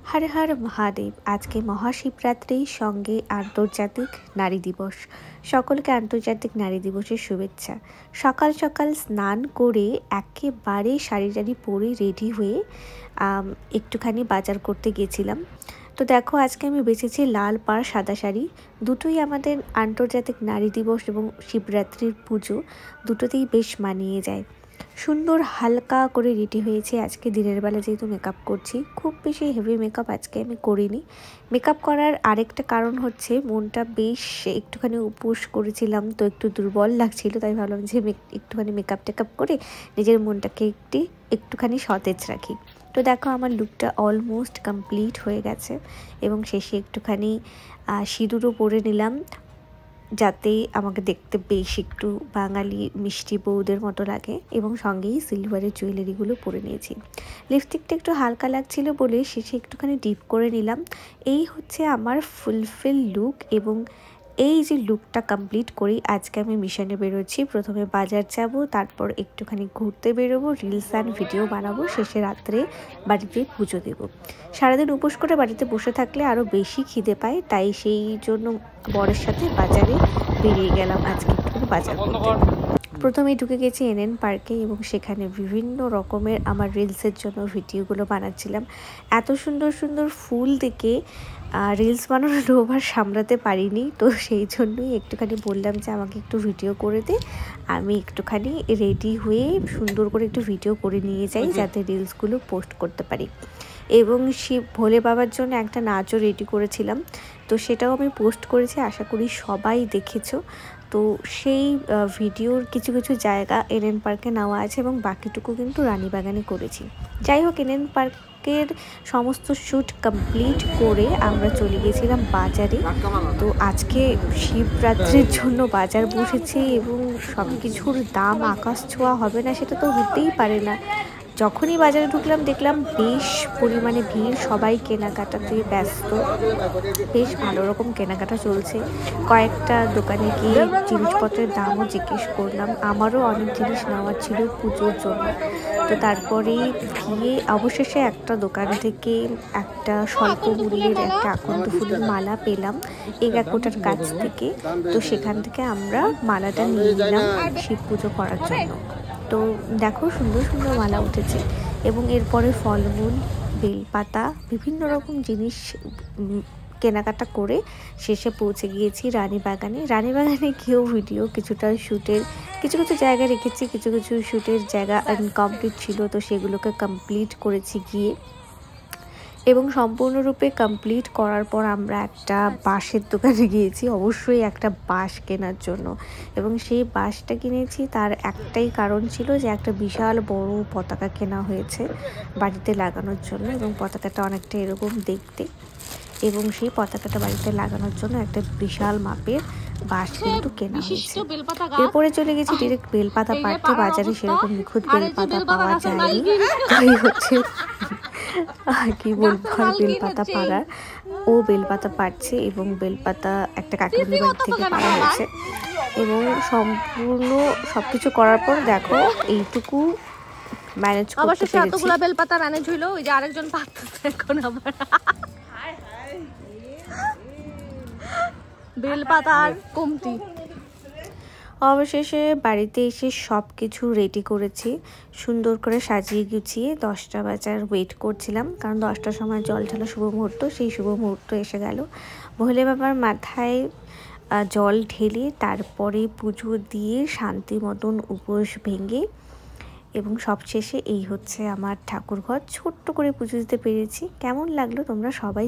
हर हर महादेव। आज के महाशिवरात्रि संगे आंतर्जातिक नारी दिवस। सकलके आंतर्जातिक नारी दिवसेर शुभेच्छा। सकाल सकाल स्नान करे एकेबारे शाड़ी टाड़ी परे रेडी हुए एकटूखानी बाजार करते गेছিলাম। तो देखो आज के आमी बेचेছি लाल पाड़ सादा शाड़ी, दुटोई आमादेर आंतर्जातिक नारी दिवस एबं शिवरात्रिर पुजो दुटोतेई बेश मानिये जाय। सुंदर हालका करे रेडी हয়েছে আজকে দিনের বেলা যেহেতু মেকআপ করছি। খুব বেশি হেভি মেকআপ আজকে আমি করিনি। মেকআপ করার আরেকটা কারণ হচ্ছে মনটা বেশ একটুখানি উপোস করেছিলাম, তো একটু দুর্বল লাগছিল, তাই ভাবলাম যে একটুখানি মেকআপ টেকআপ করে নিজের মনটাকে একটুখানি সতেজ রাখি। তো দেখো আমার লুকটা অলমোস্ট কমপ্লিট হয়ে গেছে এবং শেষে একটুখানি সিঁদুরও পরে নিলাম যাতে আমাকে দেখতে বেশ একটু বাঙালি মিষ্টি বউদের মতো লাগে এবং সঙ্গেই সিলভারের জুয়েলারিগুলো পরে নিয়েছি। লিপস্টিকটা একটু হালকা লাগছিল বলে শেষে একটুখানি ডিপ করে নিলাম। এই হচ্ছে আমার ফুলফিল লুক এবং এই যে লুকটা কমপ্লিট করি আজকে আমি মিশনে বেরোচ্ছি। প্রথমে বাজার যাব, তারপর একটুখানি ঘুরতে বেরোবো, রিলস অ্যান্ড ভিডিও বানাবো, শেষে রাত্রে বাড়িতে পুজো দেব। সারাদিন উপোস করে বাড়িতে বসে থাকলে আরও বেশি খিদে পায়, তাই সেই জন্য বরের সাথে বাজারে বেরিয়ে গেলাম আজকে একটু বাজার করতে। প্রথমেই ঢুকে গেছি এনএন পার্কে এবং সেখানে বিভিন্ন রকমের আমার রিলসের জন্য ভিডিওগুলো বানাচ্ছিলাম। এত সুন্দর সুন্দর ফুল দেখে রিলস বানানোর ওভার সামলাতে পারিনি, তো সেই জন্যই একটুখানি বললাম যে আমাকে একটু ভিডিও করে দে, আমি একটুখানি রেডি হয়ে সুন্দর করে একটু ভিডিও করে নিয়ে যাই যাতে রিলসগুলো পোস্ট করতে পারি। এবং শিব ভোলে বাবার জন্য একটা নাচও রেডি করেছিলাম, তো সেটাও আমি পোস্ট করেছি, আশা করি সবাই দেখেছো। তো সেই ভিডিওর কিছু কিছু জায়গা এনএন পার্কে নেওয়া আছে এবং বাকিটুকু কিন্তু রানীবাগানে করেছি। যাই হোক, এনএন পার্কের সমস্ত শ্যুট কমপ্লিট করে আমরা চলে গেছিলাম বাজারে। তো আজকে শিবরাত্রির জন্য বাজার বসেছে এবং সব কিছুর দাম আকাশ ছোঁয়া হবে না সেটা তো হতেই পারে না। যখনই বাজারে ঢুকলাম দেখলাম বেশ পরিমাণে ভিড়, সবাই কেনাকাটাতে ব্যস্ত, বেশ ভালো রকম কেনাকাটা চলছে। কয়েকটা দোকানে গিয়ে জিনিসপত্রের দামও জিজ্ঞেস করলাম, আমারও অনেক জিনিস নেওয়ার ছিল পুজোর জন্য। তো তারপরে গিয়ে অবশেষে একটা দোকান থেকে একটা স্বল্প মূল্যের একটা আকন্দ ফুলের মালা পেলাম এই কাকুটার কাছ থেকে। তো সেখান থেকে আমরা মালাটা নিয়ে নিলাম শিব পুজো করার জন্য। তো দেখো সুন্দর সুন্দর মালা উঠেছে এবং এরপরে ফলমূল, বেলপাতা, বিভিন্ন রকম জিনিস কেনাকাটা করে শেষে পৌঁছে গিয়েছি রানীবাগানে। রানীবাগানে গিয়েও ভিডিও কিছুটা শ্যুটের কিছু কিছু জায়গা রেখেছি, কিছু কিছু শ্যুটের জায়গা আনকমপ্লিট ছিল, তো সেগুলোকে কমপ্লিট করেছি গিয়ে। এবং সম্পূর্ণরূপে কমপ্লিট করার পর আমরা একটা বাঁশের দোকানে গিয়েছি, অবশ্যই একটা বাঁশ কেনার জন্য। এবং সেই বাঁশটা কিনেছি তার একটাই কারণ ছিল যে একটা বিশাল বড় পতাকা কেনা হয়েছে বাড়িতে লাগানোর জন্য এবং পতাকাটা অনেকটা এরকম দেখতে, এবং সেই পতাকাটা বাড়িতে লাগানোর জন্য একটা বিশাল মাপের বাঁশ কিন্তু কেনা হয়েছে। এরপরে চলে গেছি ডিরেক্ট বেলপাতা পাড়তে। বাজারে সেরকম নিখুঁত বেলপাতা পাওয়া যায়নি, তাই হচ্ছে কি বলবো আর বেলপাতা পাড়ার ও বেলপাতা পাড়ছে এবং বেলপাতা একটা কাকিমার বাড়ি থেকে পাড়া হয়েছে। এবং সম্পূর্ণ সবকিছু করার পর দেখো এইটুকু ম্যানেজ করতে পেরেছি। এতগুলা বেলপাতা ম্যানেজ হইলো, ওই যে আরেকজন পাততেছে এখন আবার বেলপাতা আর কমতি। অবশেষে বাড়িতে এসে সব কিছু রেডি করেছি, সুন্দর করে সাজিয়ে গুছিয়ে 10টা বাজার ওয়েট করছিলাম, কারণ 10টার সময় জল ঢালা শুভ মুহূর্ত, সেই শুভ মুহূর্ত এসে গেল। ভোলে বাবার মাথায় জল ঢেলে তারপরে পুজো দিয়ে শান্তি মতন উপোস ভেঙে এবং সবশেষে এই হচ্ছে আমার ঠাকুরঘর। ছোট্ট করে পুজো দিতে পেরেছি। কেমন লাগলো তোমরা সবাই